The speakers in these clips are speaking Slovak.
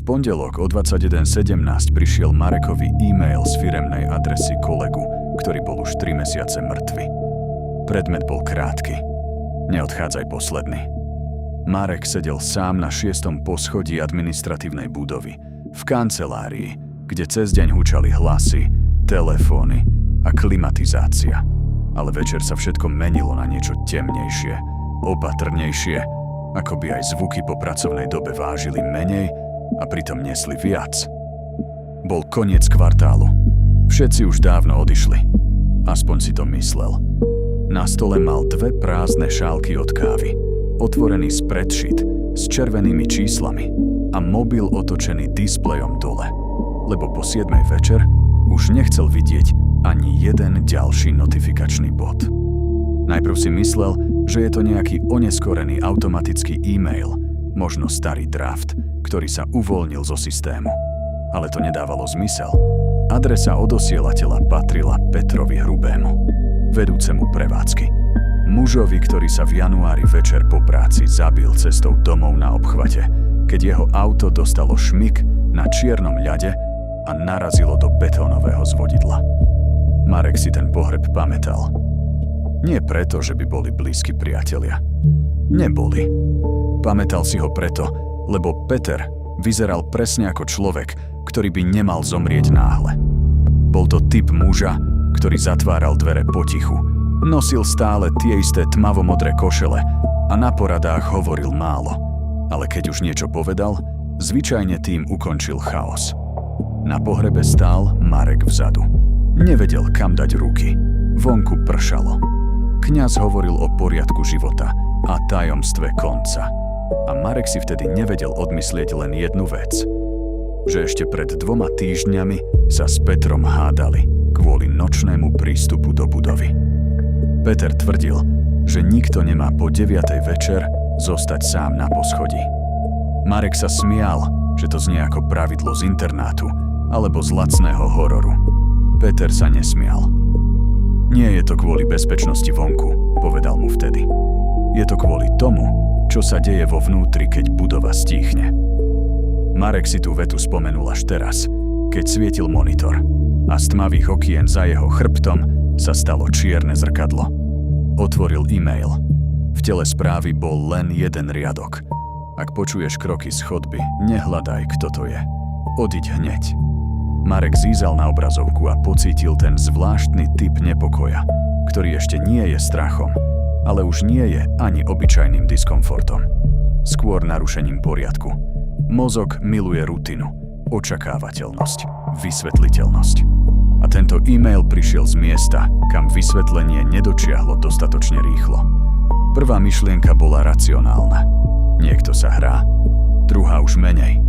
pondelok o 21:17 prišiel Marekovi e-mail z firemnej adresy kolegu, ktorý bol už 3 mesiace mŕtvy. Predmet bol krátky. Neodchádzaj posledný. Marek sedel sám na 6. poschodí administratívnej budovy, v kancelárii, kde cez deň hučali hlasy, telefóny a klimatizácia. Ale večer sa všetko menilo na niečo temnejšie, opatrnejšie, ako by aj zvuky po pracovnej dobe vážili menej a pritom nesli viac. Bol koniec kvartálu. Všetci už dávno odišli. Aspoň si to myslel. Na stole mal 2 prázdne šálky od kávy, otvorený spreadsheet s červenými číslami a mobil otočený displejom dole, lebo po 7 večer už nechcel vidieť ani jeden ďalší notifikačný bod. Najprv si myslel, že je to nejaký oneskorený automatický e-mail, možno starý draft, ktorý sa uvoľnil zo systému. Ale to nedávalo zmysel. Adresa odosielateľa patrila Petrovi Hrubému, vedúcemu prevádzky. Mužovi, ktorý sa v januári večer po práci zabil cestou domov na obchvate, keď jeho auto dostalo šmik na čiernom ľade a narazilo do betónového zvodidla. Marek si ten pohreb pamätal. Nie preto, že by boli blízki priatelia. Neboli. Pamätal si ho preto, lebo Peter vyzeral presne ako človek, ktorý by nemal zomrieť náhle. Bol to typ muža, ktorý zatváral dvere potichu, nosil stále tie isté tmavomodré košele a na poradách hovoril málo. Ale keď už niečo povedal, zvyčajne tým ukončil chaos. Na pohrebe stál Marek vzadu. Nevedel, kam dať ruky. Vonku pršalo. Kňaz hovoril o poriadku života a tajomstve konca. A Marek si vtedy nevedel odmyslieť len jednu vec. Že ešte pred 2 týždňami sa s Petrom hádali kvôli nočnému prístupu do budovy. Peter tvrdil, že nikto nemá po 9. večer zostať sám na poschodí. Marek sa smial, že to znie ako pravidlo z internátu alebo z lacného hororu. Peter sa nesmial. Nie je to kvôli bezpečnosti vonku, povedal mu vtedy. Je to kvôli tomu, čo sa deje vo vnútri, keď budova stíchne. Marek si tú vetu spomenul až teraz, keď svietil monitor a z tmavých okien za jeho chrbtom sa stalo čierne zrkadlo. Otvoril e-mail. V tele správy bol len jeden riadok. Ak počuješ kroky z chodby, nehľadaj, kto to je. Odiď hneď. Marek zízal na obrazovku a pocítil ten zvláštny typ nepokoja, ktorý ešte nie je strachom, ale už nie je ani obyčajným diskomfortom. Skôr narušením poriadku. Mozog miluje rutinu, očakávateľnosť, vysvetliteľnosť. A tento e-mail prišiel z miesta, kam vysvetlenie nedočiahlo dostatočne rýchlo. Prvá myšlienka bola racionálna. Niekto sa hrá. Druhá už menej.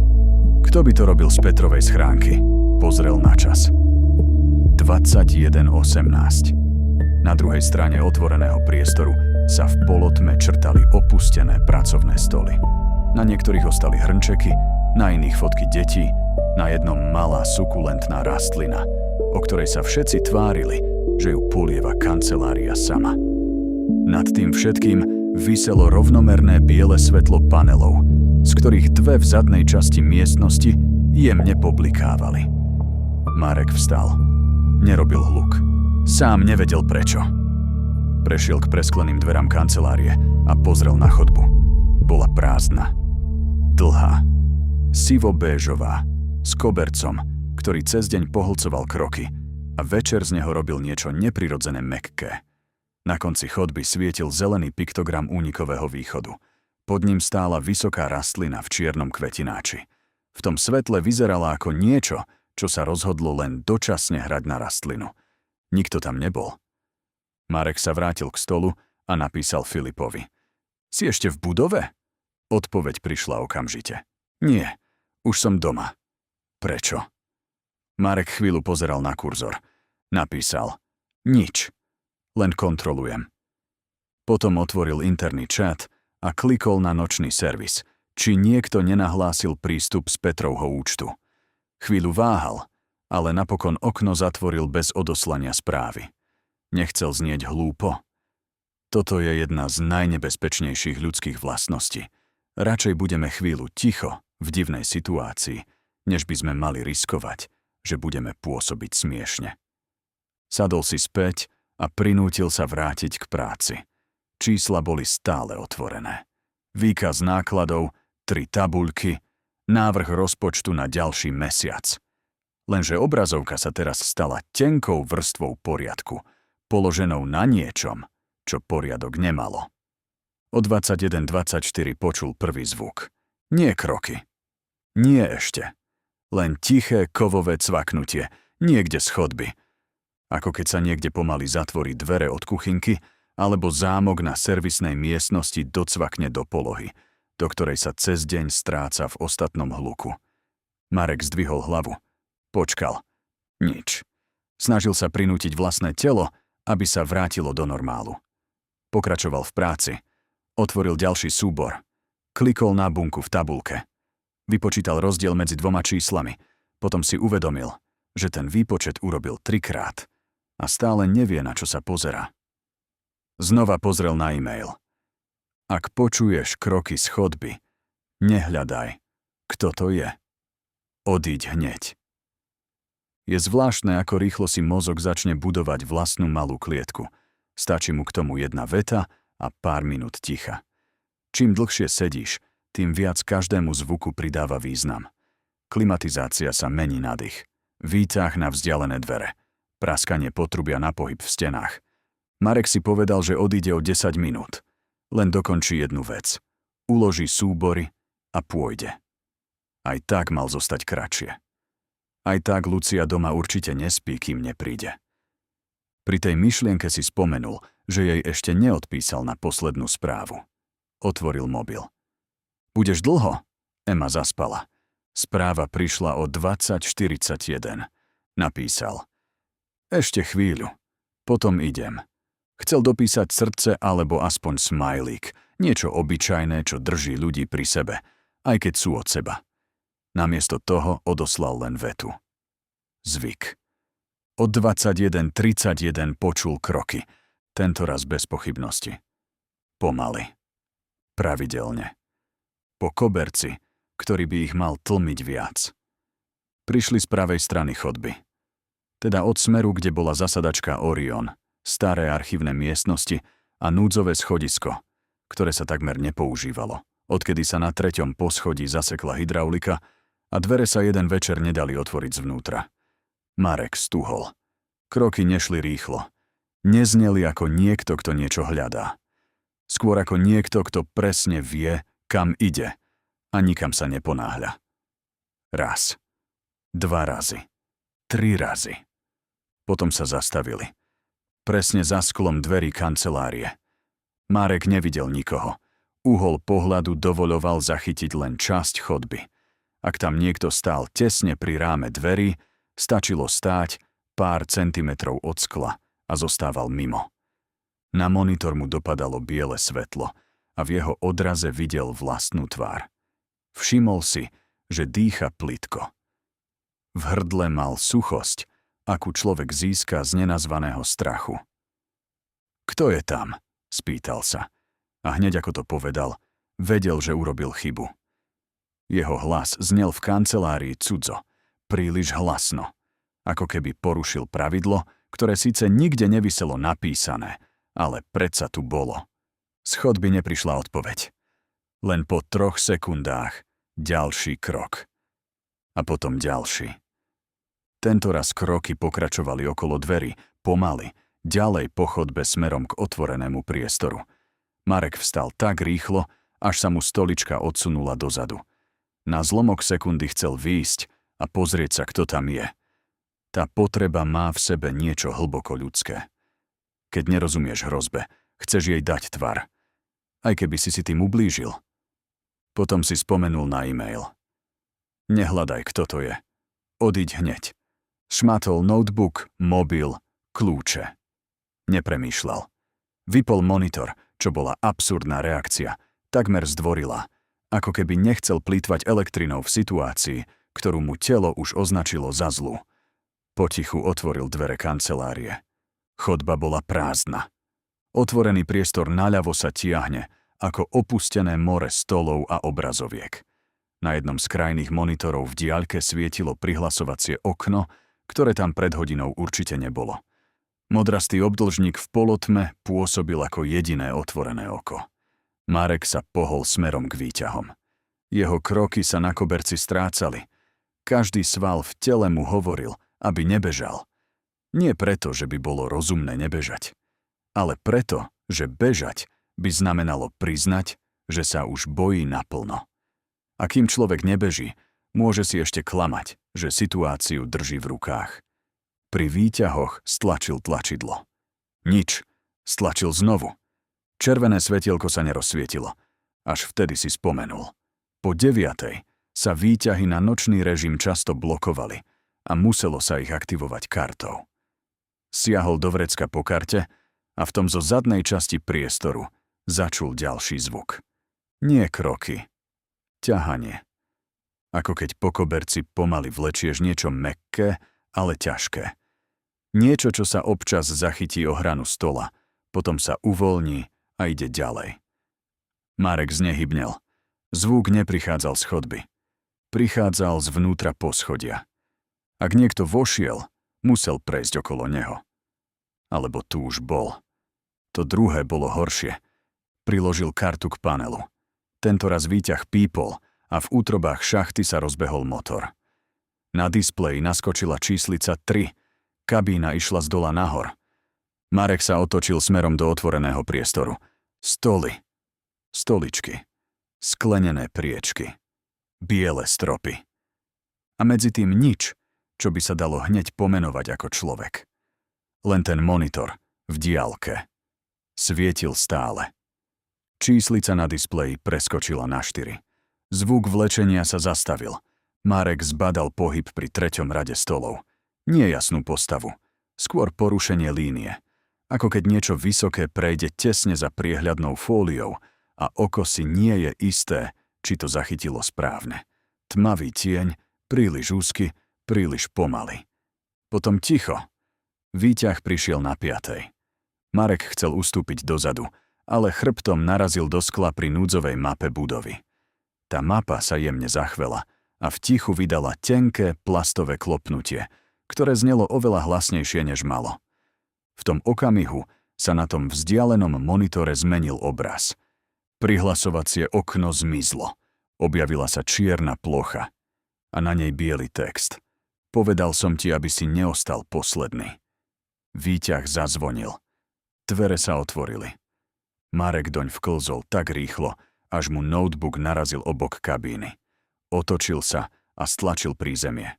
Kto by to robil z Petrovej schránky? Pozrel na čas. 21:18. Na druhej strane otvoreného priestoru sa v polotme črtali opustené pracovné stoly. Na niektorých ostali hrnčeky, na iných fotky detí, na jednom malá sukulentná rastlina, o ktorej sa všetci tvárili, že ju polieva kancelária sama. Nad tým všetkým viselo rovnomerné biele svetlo panelov, z ktorých 2 v zadnej časti miestnosti jemne poblikávali. Marek vstal. Nerobil hluk. Sám nevedel prečo. Prešiel k preskleným dverám kancelárie a pozrel na chodbu. Bola prázdna. Dlhá. Sivo-béžová. S kobercom, ktorý cez deň pohlcoval kroky a večer z neho robil niečo neprirodzené mäkké. Na konci chodby svietil zelený piktogram únikového východu. Pod ním stála vysoká rastlina v čiernom kvetináči. V tom svetle vyzerala ako niečo, čo sa rozhodlo len dočasne hrať na rastlinu. Nikto tam nebol. Marek sa vrátil k stolu a napísal Filipovi. Si ešte v budove? Odpoveď prišla okamžite. Nie, už som doma. Prečo? Marek chvíľu pozeral na kurzor. Napísal. Nič. Len kontrolujem. Potom otvoril interný chat a klikol na nočný servis, či niekto nenahlásil prístup z Petrovho účtu. Chvíľu váhal, ale napokon okno zatvoril bez odoslania správy. Nechcel znieť hlúpo. Toto je jedna z najnebezpečnejších ľudských vlastností. Radšej budeme chvíľu ticho, v divnej situácii, než by sme mali riskovať, že budeme pôsobiť smiešne. Sadol si späť a prinútil sa vrátiť k práci. Čísla boli stále otvorené. Výkaz nákladov, 3 tabuľky, návrh rozpočtu na ďalší mesiac. Lenže obrazovka sa teraz stala tenkou vrstvou poriadku, položenou na niečom, čo poriadok nemalo. O 21:24 počul prvý zvuk. Nie kroky. Nie ešte. Len tiché kovové cvaknutie, niekde z chodby. Ako keď sa niekde pomaly zatvorí dvere od kuchynky, alebo zámok na servisnej miestnosti docvakne do polohy, do ktorej sa cez deň stráca v ostatnom hluku. Marek zdvihol hlavu. Počkal. Nič. Snažil sa prinútiť vlastné telo, aby sa vrátilo do normálu. Pokračoval v práci. Otvoril ďalší súbor. Klikol na bunku v tabuľke. Vypočítal rozdiel medzi 2 číslami. Potom si uvedomil, že ten výpočet urobil 3-krát a stále nevie, na čo sa pozerá. Znova pozrel na e-mail. Ak počuješ kroky z chodby, nehľadaj, kto to je. Odíď hneď. Je zvláštne, ako rýchlo si mozog začne budovať vlastnú malú klietku. Stačí mu k tomu jedna veta a pár minút ticha. Čím dlhšie sedíš, tým viac každému zvuku pridáva význam. Klimatizácia sa mení na dých. Výťah na vzdialené dvere. Praskanie potrubia na pohyb v stenách. Marek si povedal, že odíde o 10 minút. Len dokončí jednu vec. Uloží súbory a pôjde. Aj tak mal zostať kratšie. Aj tak Lucia doma určite nespí, kým nepríde. Pri tej myšlienke si spomenul, že jej ešte neodpísal na poslednú správu. Otvoril mobil. Budeš dlho? Ema zaspala. Správa prišla o 20:41. Napísal. Ešte chvíľu. Potom idem. Chcel dopísať srdce alebo aspoň smajlík. Niečo obyčajné, čo drží ľudí pri sebe, aj keď sú od seba. Namiesto toho odoslal len vetu. Zvyk. Od 21:31 počul kroky. Tentoraz bez pochybnosti. Pomaly. Pravidelne. Po koberci, ktorý by ich mal tlmiť viac. Prišli z pravej strany chodby. Teda od smeru, kde bola zasadačka Orion, staré archívne miestnosti a núdzové schodisko, ktoré sa takmer nepoužívalo, odkedy sa na 3. poschodí zasekla hydraulika a dvere sa jeden večer nedali otvoriť zvnútra. Marek stuhol. Kroky nešli rýchlo. Nezneli ako niekto, kto niečo hľadá. Skôr ako niekto, kto presne vie, kam ide a nikam sa neponáhľa. Raz. 2 razy. 3 razy. Potom sa zastavili. Presne za sklom dverí kancelárie. Marek nevidel nikoho. Uhol pohľadu dovoľoval zachytiť len časť chodby. Ak tam niekto stál tesne pri ráme dverí, stačilo stáť pár centimetrov od skla a zostával mimo. Na monitor mu dopadalo biele svetlo a v jeho odraze videl vlastnú tvár. Všimol si, že dýcha plitko. V hrdle mal suchosť, akú človek získa z nenazvaného strachu. Kto je tam? Spýtal sa. A hneď ako to povedal, vedel, že urobil chybu. Jeho hlas znel v kancelárii cudzo, príliš hlasno, ako keby porušil pravidlo, ktoré síce nikde neviselo napísané, ale predsa tu bolo. Z chodby neprišla odpoveď. Len po 3 sekundách ďalší krok. A potom ďalší. Tentoraz kroky pokračovali okolo dverí, pomaly, ďalej po chodbe smerom k otvorenému priestoru. Marek vstal tak rýchlo, až sa mu stolička odsunula dozadu. Na zlomok sekundy chcel výjsť a pozrieť sa, kto tam je. Tá potreba má v sebe niečo hlboko ľudské. Keď nerozumieš hrozbe, chceš jej dať tvar. Aj keby si tým ublížil. Potom si spomenul na e-mail. Nehľadaj, kto to je. Odíď hneď. Šmatol notebook, mobil, kľúče. Nepremýšľal. Vypol monitor, čo bola absurdná reakcia, takmer zdvorila, ako keby nechcel plýtvať elektrinou v situácii, ktorú mu telo už označilo za zlú. Potichu otvoril dvere kancelárie. Chodba bola prázdna. Otvorený priestor naľavo sa tiahne, ako opustené more stolov a obrazoviek. Na jednom z krajných monitorov v diaľke svietilo prihlasovacie okno, ktoré tam pred hodinou určite nebolo. Modrastý obdĺžnik v polotme pôsobil ako jediné otvorené oko. Marek sa pohol smerom k výťahom. Jeho kroky sa na koberci strácali. Každý sval v tele mu hovoril, aby nebežal. Nie preto, že by bolo rozumné nebežať, ale preto, že bežať by znamenalo priznať, že sa už bojí naplno. A kým človek nebeží, môže si ešte klamať, že situáciu drží v rukách. Pri výťahoch stlačil tlačidlo. Nič. Stlačil znovu. Červené svetielko sa nerozsvietilo. Až vtedy si spomenul. Po 9:00 sa výťahy na nočný režim často blokovali a muselo sa ich aktivovať kartou. Siahol do vrecka po karte a v tom zo zadnej časti priestoru začul ďalší zvuk. Nie kroky. Ťahanie. Ako keď po koberci pomaly vlečieš niečo mäkké, ale ťažké. Niečo, čo sa občas zachytí o hranu stola, potom sa uvoľní a ide ďalej. Marek znehybnel. Zvuk neprichádzal z chodby. Prichádzal zvnútra poschodia. Ak niekto vošiel, musel prejsť okolo neho. Alebo tu už bol. To druhé bolo horšie. Priložil kartu k panelu. Tentoraz výťah pípol a v útrobách šachty sa rozbehol motor. Na displeji naskočila číslica 3. Kabína išla zdola nahor. Marek sa otočil smerom do otvoreného priestoru. Stoly. Stoličky. Sklenené priečky. Biele stropy. A medzi tým nič, čo by sa dalo hneď pomenovať ako človek. Len ten monitor v diaľke. Svietil stále. Číslica na displeji preskočila na 4. Zvuk vlečenia sa zastavil. Marek zbadal pohyb pri 3. rade stolov. Nie jasnú postavu. Skôr porušenie línie. Ako keď niečo vysoké prejde tesne za priehľadnou fóliou a oko si nie je isté, či to zachytilo správne. Tmavý tieň, príliš úzky, príliš pomaly. Potom ticho. Výťah prišiel na 5. Marek chcel ustúpiť dozadu, ale chrbtom narazil do skla pri núdzovej mape budovy. Tá mapa sa jemne zachvela a v tichu vydala tenké plastové klopnutie, ktoré znelo oveľa hlasnejšie, než malo. V tom okamihu sa na tom vzdialenom monitore zmenil obraz. Prihlasovacie okno zmizlo. Objavila sa čierna plocha a na nej biely text. Povedal som ti, aby si neostal posledný. Výťah zazvonil. Dvere sa otvorili. Marek doň vklzol tak rýchlo, až mu notebook narazil o bok kabíny. Otočil sa a stlačil prízemie.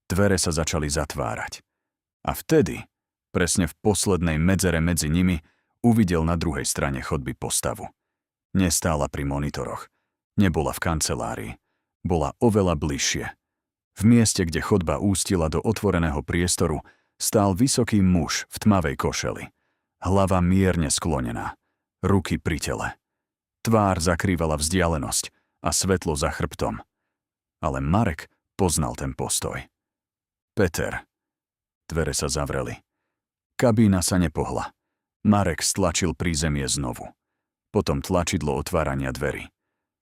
Dvere sa začali zatvárať. A vtedy, presne v poslednej medzere medzi nimi, uvidel na druhej strane chodby postavu. Nestála pri monitoroch. Nebola v kancelárii. Bola oveľa bližšie. V mieste, kde chodba ústila do otvoreného priestoru, stál vysoký muž v tmavej košeli. Hlava mierne sklonená. Ruky pri tele. Tvár zakrývala vzdialenosť a svetlo za chrbtom. Ale Marek poznal ten postoj. Peter. Dvere sa zavreli. Kabína sa nepohla. Marek stlačil prízemie znovu. Potom tlačidlo otvárania dverí.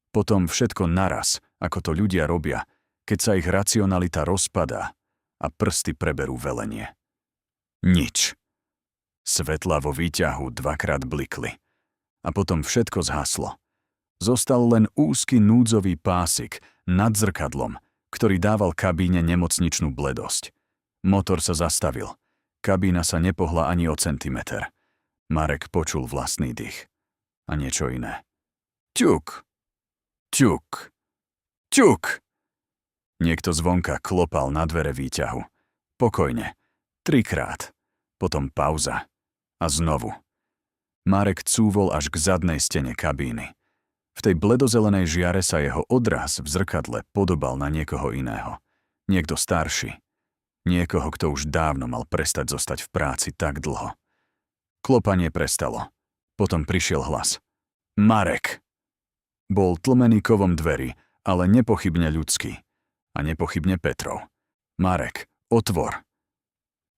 Potom všetko naraz, ako to ľudia robia, keď sa ich racionalita rozpadá a prsty preberú velenie. Nič. Svetlá vo výťahu dvakrát blikli. A potom všetko zhaslo. Zostal len úzky núdzový pásik nad zrkadlom, ktorý dával kabíne nemocničnú bledosť. Motor sa zastavil. Kabína sa nepohla ani o centimeter. Marek počul vlastný dých. A niečo iné. Ťuk! Ťuk! Ťuk! Niekto zvonka klopal na dvere výťahu. Pokojne. 3-krát. Potom pauza. A znovu. Marek cúvol až k zadnej stene kabíny. V tej bledozelenej žiare sa jeho odraz v zrkadle podobal na niekoho iného. Niekto starší. Niekoho, kto už dávno mal prestať zostať v práci tak dlho. Klopanie prestalo. Potom prišiel hlas. Marek! Bol tlmený kovom dverí, ale nepochybne ľudský. A nepochybne Petrov. Marek, otvor!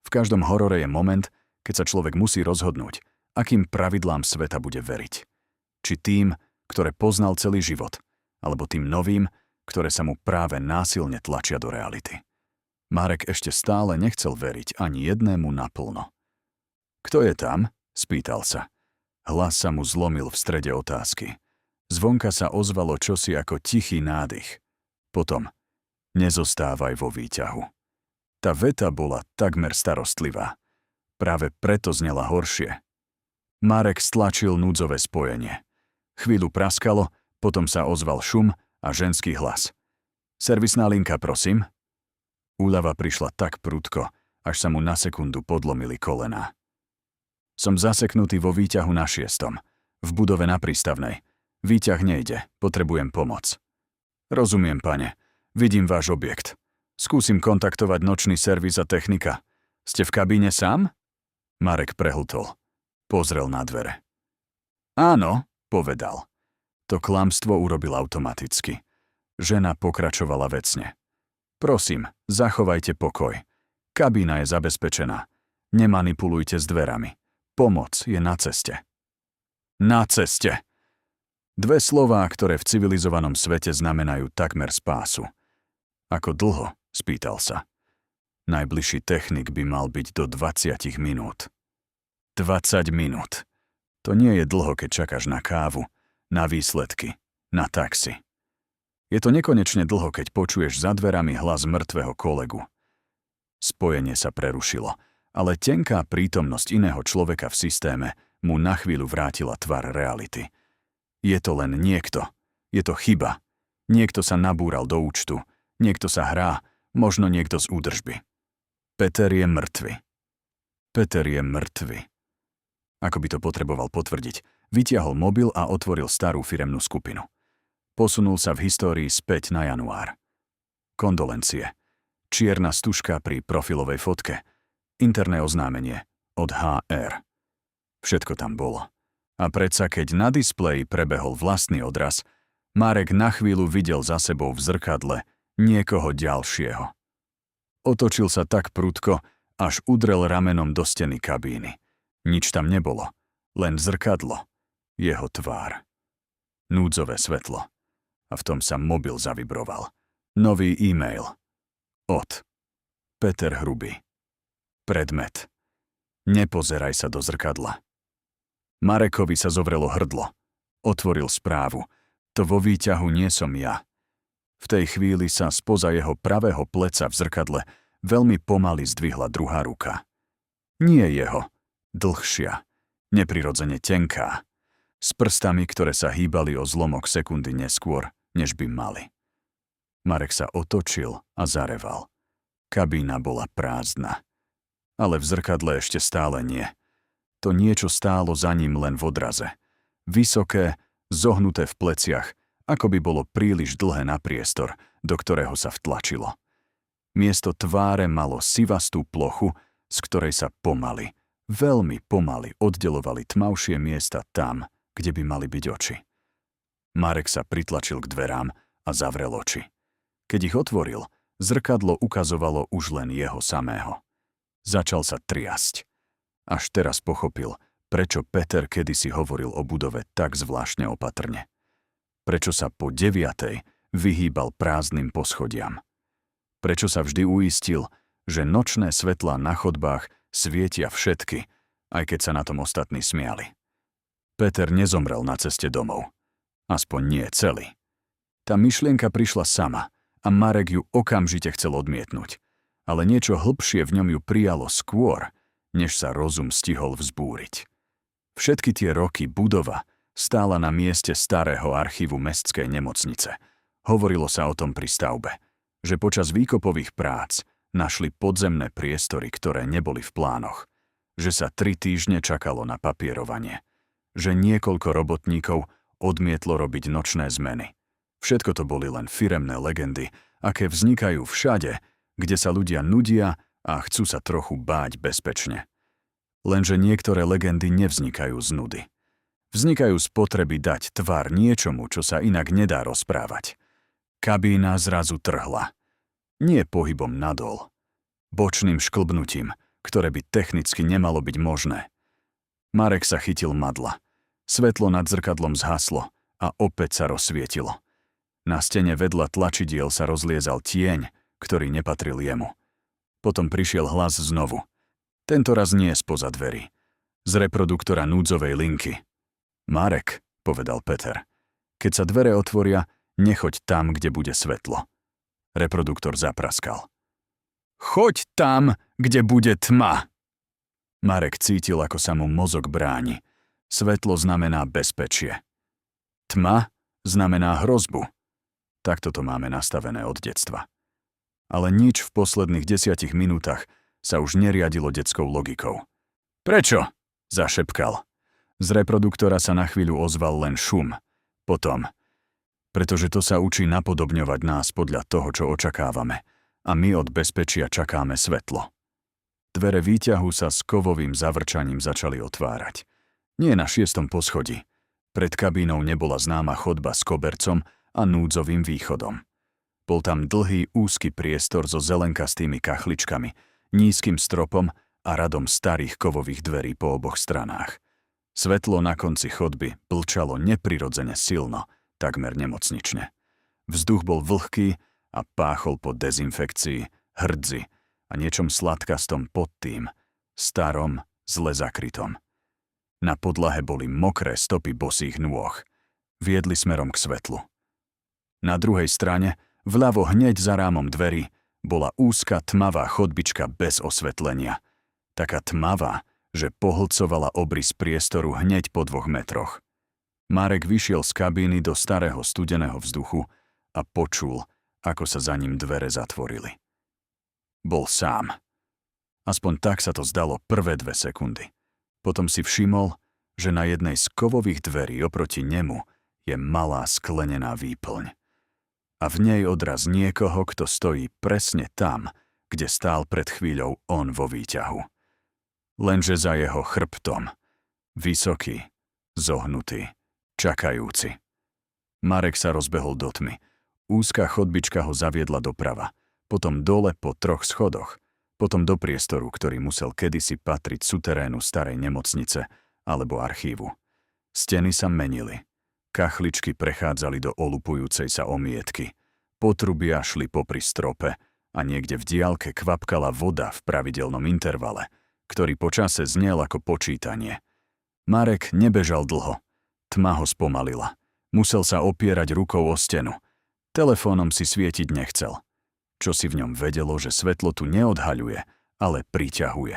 V každom horore je moment, keď sa človek musí rozhodnúť, akým pravidlám sveta bude veriť. Či tým, ktoré poznal celý život, alebo tým novým, ktoré sa mu práve násilne tlačia do reality. Marek ešte stále nechcel veriť ani jednému naplno. Kto je tam? Spýtal sa. Hlas sa mu zlomil v strede otázky. Zvonka sa ozvalo čosi ako tichý nádych. Potom, nezostávaj vo výťahu. Tá veta bola takmer starostlivá. Práve preto znela horšie. Marek stlačil núdzové spojenie. Chvíľu praskalo, potom sa ozval šum a ženský hlas. Servisná linka, prosím. Úľava prišla tak prudko, až sa mu na sekundu podlomili kolená. Som zaseknutý vo výťahu na 6. V budove na prístavnej. Výťah nejde, potrebujem pomoc. Rozumiem, pane. Vidím váš objekt. Skúsim kontaktovať nočný servis a technika. Ste v kabíne sám? Marek prehltol. Pozrel na dvere. Áno, povedal. To klamstvo urobil automaticky. Žena pokračovala vecne. Prosím, zachovajte pokoj. Kabína je zabezpečená. Nemanipulujte s dverami. Pomoc je na ceste. Na ceste. Dve slová, ktoré v civilizovanom svete znamenajú takmer spásu. Ako dlho? Spýtal sa. Najbližší technik by mal byť do 20 minút. 20 minút. To nie je dlho, keď čakáš na kávu, na výsledky, na taxi. Je to nekonečne dlho, keď počuješ za dverami hlas mŕtvého kolegu. Spojenie sa prerušilo, ale tenká prítomnosť iného človeka v systéme mu na chvíľu vrátila tvar reality. Je to len niekto. Je to chyba. Niekto sa nabúral do účtu. Niekto sa hrá, možno niekto z údržby. Peter je mŕtvy. Peter je mŕtvy. Ako by to potreboval potvrdiť, vytiahol mobil a otvoril starú firemnú skupinu. Posunul sa v histórii späť na január. Kondolencie. Čierna stužka pri profilovej fotke. Interné oznámenie od HR. Všetko tam bolo. A predsa, keď na displeji prebehol vlastný odraz, Marek na chvíľu videl za sebou v zrkadle niekoho ďalšieho. Otočil sa tak prudko, až udrel ramenom do steny kabíny. Nič tam nebolo, len zrkadlo. Jeho tvár. Núdzové svetlo. A v tom sa mobil zavibroval. Nový e-mail. Od Peter Hrubý. Predmet. Nepozeraj sa do zrkadla. Marekovi sa zovrelo hrdlo. Otvoril správu. To vo výťahu nie som ja. V tej chvíli sa spoza jeho pravého pleca v zrkadle veľmi pomaly zdvihla druhá ruka. Nie jeho. Dlhšia. Neprirodzene tenká. S prstami, ktoré sa hýbali o zlomok sekundy neskôr, než by mali. Marek sa otočil a zareval. Kabína bola prázdna. Ale v zrkadle ešte stále nie. To niečo stálo za ním len v odraze. Vysoké, zohnuté v pleciach, ako by bolo príliš dlhé na priestor, do ktorého sa vtlačilo. Miesto tváre malo sivastú plochu, z ktorej sa pomaly, veľmi pomaly oddelovali tmavšie miesta tam, kde by mali byť oči. Marek sa pritlačil k dverám a zavrel oči. Keď ich otvoril, zrkadlo ukazovalo už len jeho samého. Začal sa triasť. Až teraz pochopil, prečo Peter kedysi hovoril o budove tak zvláštne opatrne. Prečo sa po 9:00 vyhýbal prázdnym poschodiam. Prečo sa vždy uistil, že nočné svetlá na chodbách svietia všetky, aj keď sa na tom ostatní smiali. Peter nezomrel na ceste domov. Aspoň nie celý. Tá myšlienka prišla sama a Marek ju okamžite chcel odmietnúť. Ale niečo hlbšie v ňom ju prijalo skôr, než sa rozum stihol vzbúriť. Všetky tie roky budova stála na mieste starého archívu mestskej nemocnice. Hovorilo sa o tom pri stavbe, že počas výkopových prác našli podzemné priestory, ktoré neboli v plánoch, že sa 3 týždne čakalo na papierovanie, že niekoľko robotníkov odmietlo robiť nočné zmeny. Všetko to boli len firemné legendy, aké vznikajú všade, kde sa ľudia nudia a chcú sa trochu báť bezpečne. Lenže niektoré legendy nevznikajú z nudy. Vznikajú z potreby dať tvár niečomu, čo sa inak nedá rozprávať. Kabína zrazu trhla. Nie pohybom nadol. Bočným šklbnutím, ktoré by technicky nemalo byť možné. Marek sa chytil madla. Svetlo nad zrkadlom zhaslo a opäť sa rozsvietilo. Na stene vedľa tlačidiel sa rozliezal tieň, ktorý nepatril jemu. Potom prišiel hlas znovu. Tentoraz nie spoza dverí. Z reproduktora núdzovej linky. Marek, povedal Peter, keď sa dvere otvoria, nechoď tam, kde bude svetlo. Reproduktor zapraskal. Choď tam, kde bude tma. Marek cítil, ako sa mu mozog bráni. Svetlo znamená bezpečie. Tma znamená hrozbu. Takto to máme nastavené od detstva. Ale nič v posledných 10 minútach sa už neriadilo detskou logikou. Prečo? Zašepkal. Z reproduktora sa na chvíľu ozval len šum. Potom. Pretože to sa učí napodobňovať nás podľa toho, čo očakávame. A my od bezpečia čakáme svetlo. Dvere výťahu sa s kovovým zavrčaním začali otvárať. Nie na 6. poschodí. Pred kabínou nebola známa chodba s kobercom a núdzovým východom. Bol tam dlhý, úzky priestor so zelenkastými kachličkami, nízkym stropom a radom starých kovových dverí po oboch stranách. Svetlo na konci chodby blčalo neprirodzene silno, takmer nemocnične. Vzduch bol vlhký a páchol po dezinfekcii, hrdzi a niečom sladkastom pod tým, starom, zle zakrytom. Na podlahe boli mokré stopy bosých nôh. Viedli smerom k svetlu. Na druhej strane, vľavo hneď za rámom dverí, bola úzka tmavá chodbička bez osvetlenia. Taká tmavá, že pohlcovala obrys priestoru hneď po 2 metroch. Marek vyšiel z kabíny do starého studeného vzduchu a počul, ako sa za ním dvere zatvorili. Bol sám. Aspoň tak sa to zdalo prvé 2 sekundy. Potom si všimol, že na jednej z kovových dverí oproti nemu je malá sklenená výplň. A v nej odraz niekoho, kto stojí presne tam, kde stál pred chvíľou on vo výťahu. Lenže za jeho chrbtom. Vysoký, zohnutý, čakajúci. Marek sa rozbehol do tmy. Úzka chodbička ho zaviedla doprava, potom dole po 3 schodoch, potom do priestoru, ktorý musel kedysi patriť suterénu starej nemocnice alebo archívu. Steny sa menili. Kachličky prechádzali do olupujúcej sa omietky. Potrubia šli popri strope a niekde v diaľke kvapkala voda v pravidelnom intervale, ktorý počase znel ako počítanie. Marek nebežal dlho. Tma ho spomalila. Musel sa opierať rukou o stenu. Telefónom si svietiť nechcel. Čo si v ňom vedelo, že svetlo tu neodhaľuje, ale priťahuje.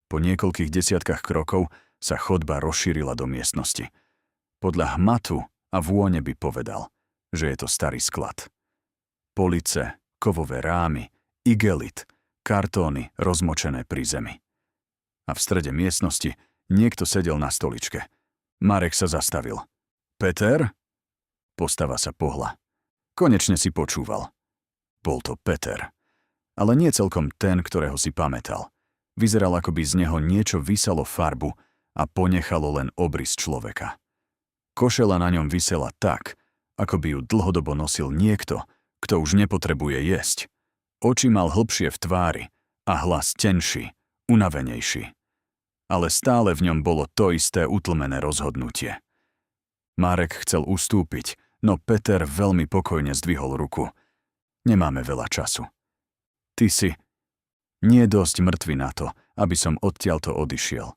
Po niekoľkých desiatkách krokov sa chodba rozšírila do miestnosti. Podľa hmatu a vône by povedal, že je to starý sklad. Police, kovové rámy, igelit, kartóny rozmočené pri zemi. A v strede miestnosti niekto sedel na stoličke. Marek sa zastavil. Peter? Postava sa pohla. Konečne si počúval. Bol to Peter. Ale nie celkom ten, ktorého si pamätal. Vyzeral, ako by z neho niečo vysalo farbu a ponechalo len obrys človeka. Košela na ňom visela tak, ako by ju dlhodobo nosil niekto, kto už nepotrebuje jesť. Oči mal hlbšie v tvári a hlas tenší, unavenejší. Ale stále v ňom bolo to isté utlmené rozhodnutie. Marek chcel ustúpiť, no Peter veľmi pokojne zdvihol ruku. Nemáme veľa času. Ty si... Nie dosť mŕtvy na to, aby som odtiaľto odišiel.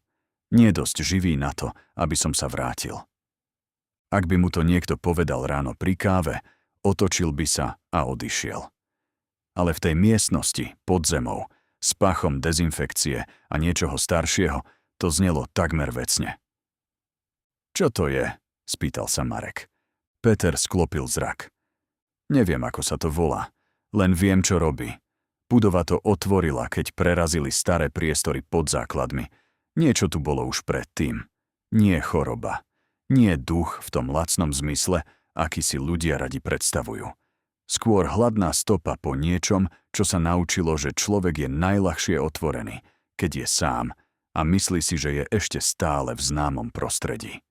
Nie dosť živý na to, aby som sa vrátil. Ak by mu to niekto povedal ráno pri káve, otočil by sa a odišiel. Ale v tej miestnosti, pod zemou, s pachom dezinfekcie a niečoho staršieho, to znelo takmer vecne. Čo to je? Spýtal sa Marek. Peter sklopil zrak. Neviem, ako sa to volá, len viem, čo robí. Budova to otvorila, keď prerazili staré priestory pod základmi. Niečo tu bolo už predtým. Nie choroba. Nie duch v tom lacnom zmysle, aký si ľudia radi predstavujú. Skôr hladná stopa po niečom, čo sa naučilo, že človek je najľahšie otvorený, keď je sám a myslí si, že je ešte stále v známom prostredí.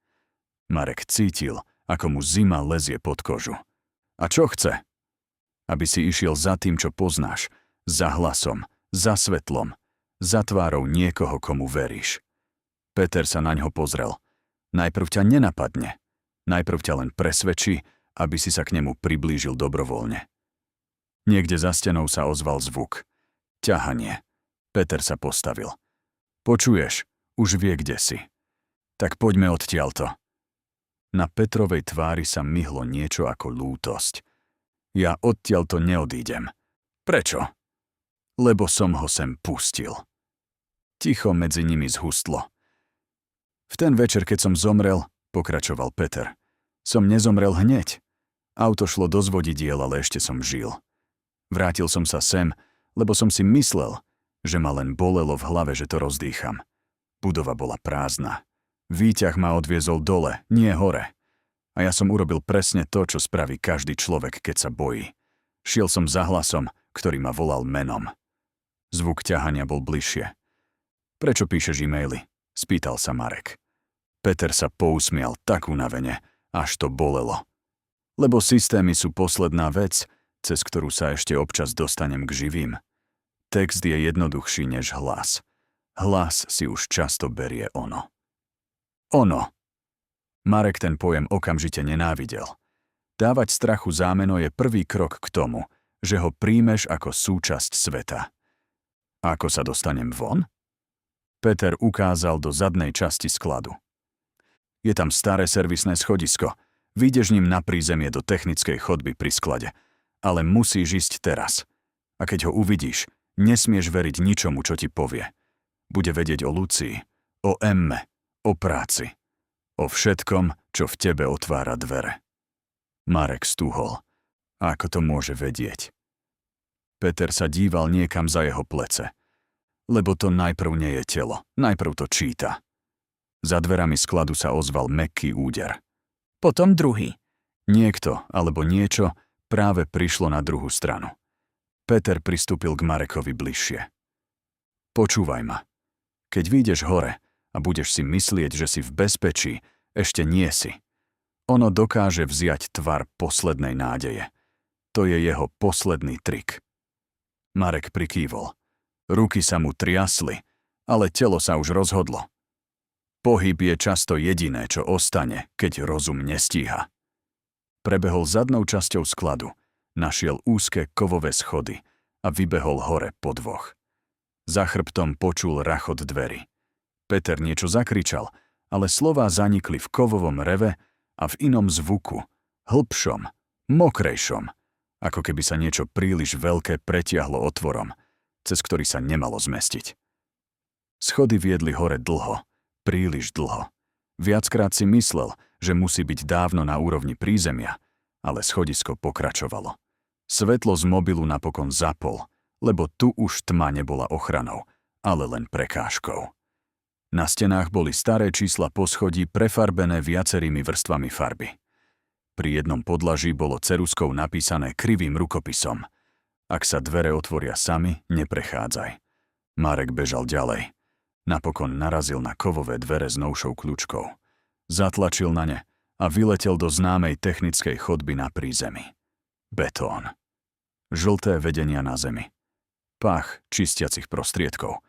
Marek cítil, ako mu zima lezie pod kožu. A čo chce? Aby si išiel za tým, čo poznáš, za hlasom, za svetlom, za tvárou niekoho, komu veríš. Peter sa naňho pozrel. Najprv ťa nenapadne. Najprv ťa len presvedčí aby si sa k nemu priblížil dobrovoľne. Niekde za stenou sa ozval zvuk. Ťahanie. Peter sa postavil. Počuješ, už vie, kde si. Tak poďme odtiaľto. Na Petrovej tvári sa myhlo niečo ako lútosť. Ja odtiaľto neodídem. Prečo? Lebo som ho sem pustil. Ticho medzi nimi zhustlo. V ten večer, keď som zomrel, pokračoval Peter, som nezomrel hneď. Auto šlo do zvodidiel, ale ešte som žil. Vrátil som sa sem, lebo som si myslel, že ma len bolelo v hlave, že to rozdýcham. Budova bola prázdna. Výťah ma odviezol dole, nie hore. A ja som urobil presne to, čo spraví každý človek, keď sa bojí. Šiel som za hlasom, ktorý ma volal menom. Zvuk ťahania bol bližšie. Prečo píšeš e-maily? Spýtal sa Marek. Peter sa pousmial tak unavene, až to bolelo. Lebo systémy sú posledná vec, cez ktorú sa ešte občas dostanem k živým. Text je jednoduchší než hlas. Hlas si už často berie ono. Ono. Marek ten pojem okamžite nenávidel. Dávať strachu zámeno je prvý krok k tomu, že ho príjmeš ako súčasť sveta. Ako sa dostanem von? Peter ukázal do zadnej časti skladu. Je tam staré servisné schodisko. Vyjdeš ním na prízemie do technickej chodby pri sklade. Ale musíš ísť teraz. A keď ho uvidíš, nesmieš veriť ničomu, čo ti povie. Bude vedieť o Lucii, o Emme, o práci. O všetkom, čo v tebe otvára dvere. Marek stúhol. Ako to môže vedieť? Peter sa díval niekam za jeho plece. Lebo to najprv nie je telo, najprv to číta. Za dverami skladu sa ozval mäkký úder. Potom druhý. Niekto alebo niečo práve prišlo na druhú stranu. Peter pristúpil k Marekovi bližšie. Počúvaj ma. Keď vyjdeš hore a budeš si myslieť, že si v bezpečí, ešte nie si. Ono dokáže vziať tvar poslednej nádeje. To je jeho posledný trik. Marek prikývol. Ruky sa mu triasli, ale telo sa už rozhodlo. Pohyb je často jediné, čo ostane, keď rozum nestíha. Prebehol zadnou časťou skladu, našiel úzke kovové schody a vybehol hore po dvoch. Za chrbtom počul rachot dverí. Peter niečo zakričal, ale slová zanikli v kovovom reve a v inom zvuku, hlbšom, mokrejšom, ako keby sa niečo príliš veľké pretiahlo otvorom, cez ktorý sa nemalo zmestiť. Schody viedli hore dlho, príliš dlho. Viackrát si myslel, že musí byť dávno na úrovni prízemia, ale schodisko pokračovalo. Svetlo z mobilu napokon zapol, lebo tu už tma nebola ochranou, ale len prekážkou. Na stenách boli staré čísla poschodí prefarbené viacerými vrstvami farby. Pri jednom podlaží bolo ceruzkou napísané krivým rukopisom. Ak sa dvere otvoria sami, neprechádzaj. Marek bežal ďalej. Napokon narazil na kovové dvere s novšou kľúčkou. Zatlačil na ne a vyletel do známej technickej chodby na prízemí. Betón. Žlté vedenia na zemi. Pach čistiacich prostriedkov.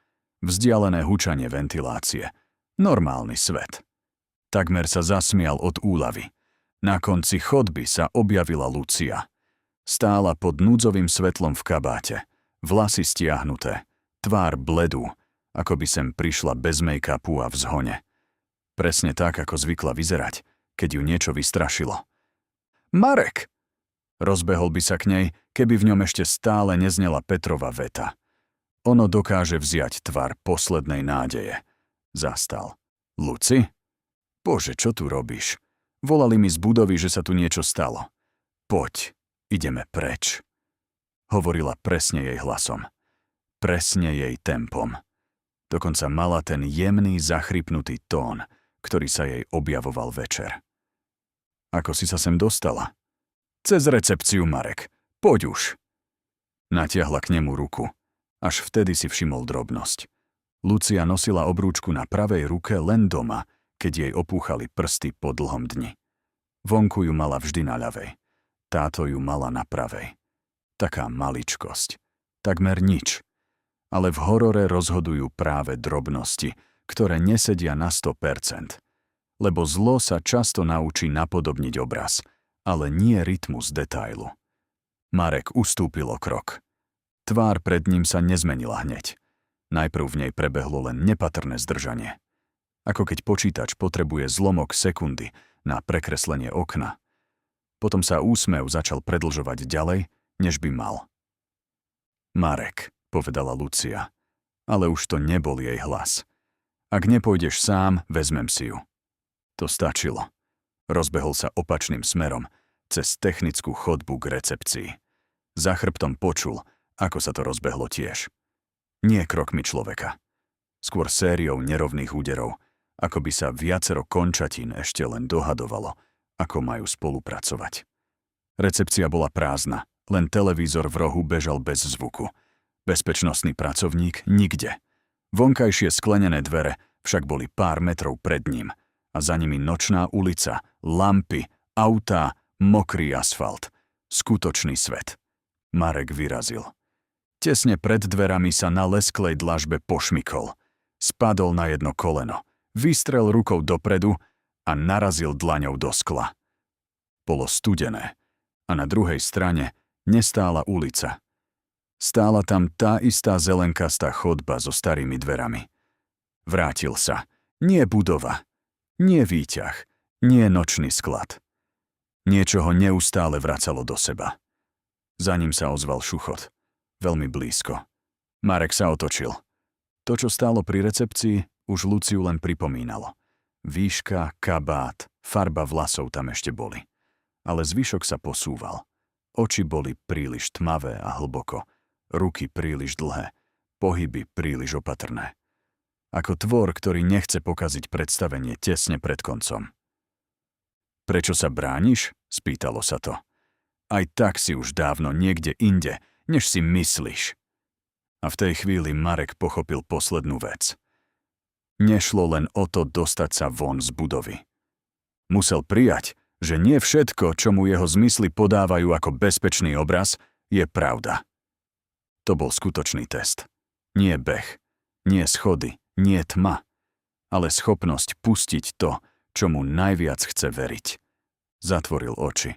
Vzdialené hučanie ventilácie. Normálny svet. Takmer sa zasmial od úľavy. Na konci chodby sa objavila Lucia. Stála pod núdzovým svetlom v kabáte. Vlasy stiahnuté. Tvár bledú, ako by sem prišla bez make-upu a v zhone. Presne tak, ako zvykla vyzerať, keď ju niečo vystrašilo. Marek! Rozbehol by sa k nej, keby v ňom ešte stále neznela Petrova veta. Ono dokáže vziať tvar poslednej nádeje. Zastal. Luci? Bože, čo tu robíš? Volali mi z budovy, že sa tu niečo stalo. Poď, ideme preč. Hovorila presne jej hlasom. Presne jej tempom. Dokonca mala ten jemný, zachrypnutý tón, ktorý sa jej objavoval večer. Ako si sa sem dostala? Cez recepciu, Marek. Poď už. Natiahla k nemu ruku. Až vtedy si všimol drobnosť. Lucia nosila obrúčku na pravej ruke len doma, keď jej opúchali prsty po dlhom dni. Vonku ju mala vždy na ľavej. Táto ju mala na pravej. Taká maličkosť. Takmer nič. Ale v horore rozhodujú práve drobnosti, ktoré nesedia na 100%. Lebo zlo sa často naučí napodobniť obraz ale nie rytmus detailu. Marek ustúpil o krok. Tvár pred ním sa nezmenila hneď. Najprv v nej prebehlo len nepatrné zdržanie. Ako keď počítač potrebuje zlomok sekundy na prekreslenie okna. Potom sa úsmev začal predlžovať ďalej, než by mal. Marek, povedala Lucia, ale už to nebol jej hlas. Ak nepôjdeš sám, vezmem si ju. To stačilo. Rozbehol sa opačným smerom, cez technickú chodbu k recepcii. Za chrbtom počul, ako sa to rozbehlo tiež. Nie krokmi človeka. Skôr sériou nerovných úderov, ako by sa viacero končatín ešte len dohadovalo, ako majú spolupracovať. Recepcia bola prázdna, len televízor v rohu bežal bez zvuku. Bezpečnostný pracovník nikde. Vonkajšie sklenené dvere však boli pár metrov pred ním a za nimi nočná ulica, lampy, autá, mokrý asfalt. Skutočný svet. Marek vyrazil. Tesne pred dverami sa na lesklej dlažbe pošmykol. Spadol na jedno koleno, vystrel rukou dopredu a narazil dlaňou do skla. Bolo studené a na druhej strane nestála ulica. Stála tam tá istá zelenkastá chodba so starými dverami. Vrátil sa. Nie budova. Nie výťah. Nie nočný sklad. Niečo ho neustále vracalo do seba. Za ním sa ozval šuchot. Veľmi blízko. Marek sa otočil. To, čo stálo pri recepcii, už Luciu len pripomínalo. Výška, kabát, farba vlasov tam ešte boli. Ale zvyšok sa posúval. Oči boli príliš tmavé a hlboko. Ruky príliš dlhé. Pohyby príliš opatrné. Ako tvor, ktorý nechce pokaziť predstavenie tesne pred koncom. Prečo sa brániš? Spýtalo sa to. Aj tak si už dávno niekde inde, než si myslíš. A v tej chvíli Marek pochopil poslednú vec. Nešlo len o to dostať sa von z budovy. Musel prijať, že nie všetko, čo mu jeho zmysly podávajú ako bezpečný obraz, je pravda. To bol skutočný test. Nie beh, nie schody, nie tma, ale schopnosť pustiť to, čo mu najviac chce veriť. Zatvoril oči.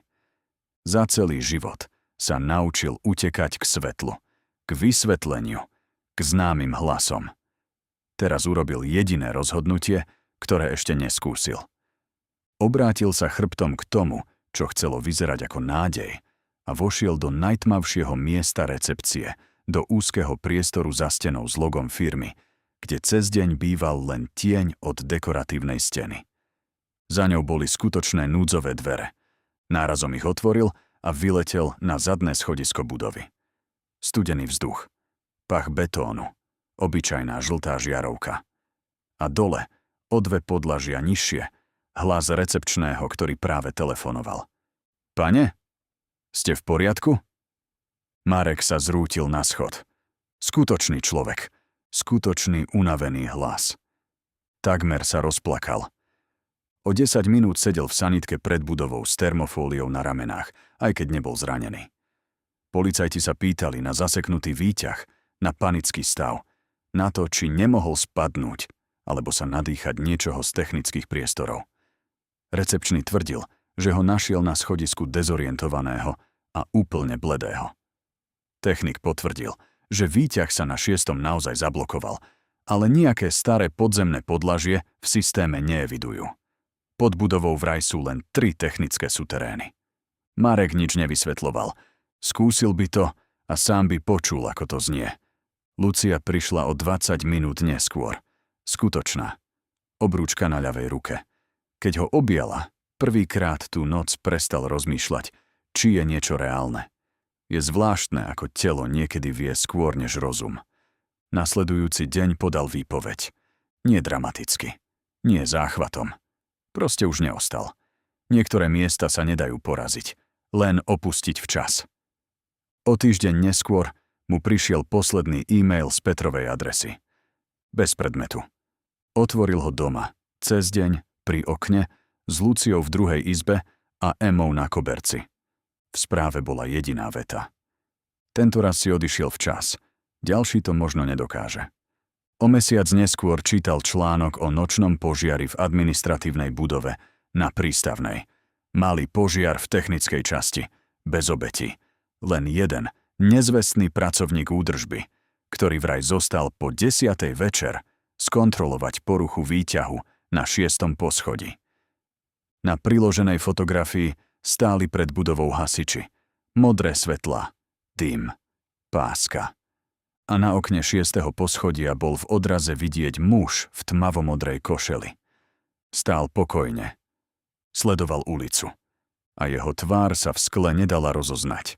Za celý život sa naučil utekať k svetlu, k vysvetleniu, k známym hlasom. Teraz urobil jediné rozhodnutie, ktoré ešte neskúsil. Obrátil sa chrbtom k tomu, čo chcelo vyzerať ako nádej, a vošiel do najtmavšieho miesta recepcie, do úzkeho priestoru za stenou s logom firmy, kde cez deň býval len tieň od dekoratívnej steny. Za ňou boli skutočné núdzové dvere. Nárazom ich otvoril a vyletel na zadné schodisko budovy. Studený vzduch, pach betónu, obyčajná žltá žiarovka. A dole, o 2 podlažia nižšie, hlas recepčného, ktorý práve telefonoval. Pane, ste v poriadku? Marek sa zrútil na schod. Skutočný človek, skutočný unavený hlas. Takmer sa rozplakal. O 10 minút sedel v sanitke pred budovou s termofóliou na ramenách, aj keď nebol zranený. Policajti sa pýtali na zaseknutý výťah, na panický stav, na to, či nemohol spadnúť, alebo sa nadýchať niečoho z technických priestorov. Recepčný tvrdil, že ho našiel na schodisku dezorientovaného a úplne bledého. Technik potvrdil, že výťah sa na 6. naozaj zablokoval, ale nejaké staré podzemné podlažie v systéme neevidujú. Pod budovou vraj sú len 3 technické suterény. Marek nič nevysvetľoval. Skúsil by to a sám by počul, ako to znie. Lucia prišla o 20 minút neskôr. Skutočná. Obrúčka na ľavej ruke. Keď ho objala, prvýkrát tú noc prestal rozmýšľať, či je niečo reálne. Je zvláštne, ako telo niekedy vie skôr než rozum. Nasledujúci deň podal výpoveď. Nie dramaticky. Nie záchvatom. Proste už neostal. Niektoré miesta sa nedajú poraziť, len opustiť včas. O týždeň neskôr mu prišiel posledný e-mail z Petrovej adresy. Bez predmetu. Otvoril ho doma, cez deň, pri okne, s Luciou v druhej izbe a Emou na koberci. V správe bola jediná veta. Tentoraz si odišiel včas. Ďalší to možno nedokáže. O mesiac neskôr čítal článok o nočnom požiari v administratívnej budove na Prístavnej. Malý požiar v technickej časti, bez obetí. Len jeden, nezvestný pracovník údržby, ktorý vraj zostal po 10. večer skontrolovať poruchu výťahu na 6. poschodí. Na priloženej fotografii stáli pred budovou hasiči. Modré svetlá, dym, páska. A na okne 6. poschodia bol v odraze vidieť muž v tmavomodrej košeli. Stál pokojne. Sledoval ulicu. A jeho tvár sa v skle nedala rozoznať.